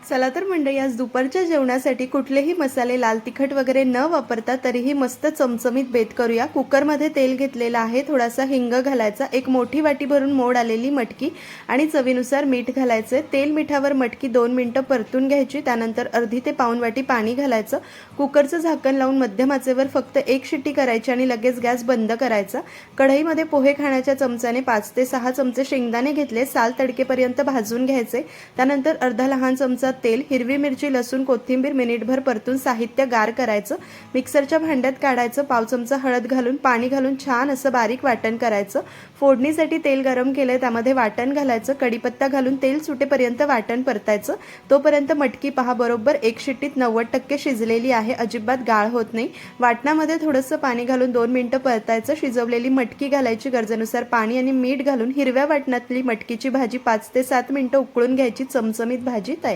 चला तर मंडळी, आज दुपारच्या जेवणासाठी कुठलेही मसाले, लाल तिखट वगैरे न वापरता तरीही मस्त चमचमीत बेत करूया। कुकरमध्ये तेल घेतलेलं आहे, थोडासा हिंग घालायचा, एक मोठी वाटी भरून मोड आलेली मटकी आणि चवीनुसार मीठ घालायचे। तेल मिठावर मटकी 2 मिनिटं परतून घ्यायची, त्यानंतर अर्धी ते पाऊण वाटी पाणी घालायचं। कुकरचं झाकण लावून मध्यम आचेवर फक्त एक शिट्टी करायची आणि लगेच गॅस बंद करायचा। कढईमध्ये पोहे खाण्याच्या चमच्याने 5 ते 6 चमचे शेंगदाणे घेतले, साल तडकेपर्यंत भाजून घ्यायचे। त्यानंतर अर्धा लहान चमचा तेल, हिरवी मिरची, लसूण, कोथिंबीर मिनिटभर परतून साहित्य गार करायचं। मिक्सरच्या भांड्यात काढायचं, पाव चमचा हळद घालून पाणी घालून छान असं बारीक वाटण करायचं। फोडणीसाठी तेल गरम केलंय, त्यामध्ये वाटण घालायचं, कढीपत्ता घालून तेल सुटेपर्यंत वाटण परतायचं। तोपर्यंत मटकी पहा बरोबर एक शिट्टीत 90% शिजलेली आहे, अजिबात गाळ होत नाही। वाटणामध्ये थोडंसं पाणी घालून 2 मिनिटं परतायचं। शिजवलेली मटकी घालायची, गरजेनुसार पाणी आणि मीठ घालून हिरव्या वाटणातली मटकीची भाजी 5 ते 7 मिनिटं उकळून घ्यायची। चमचमीत भाजी तयार।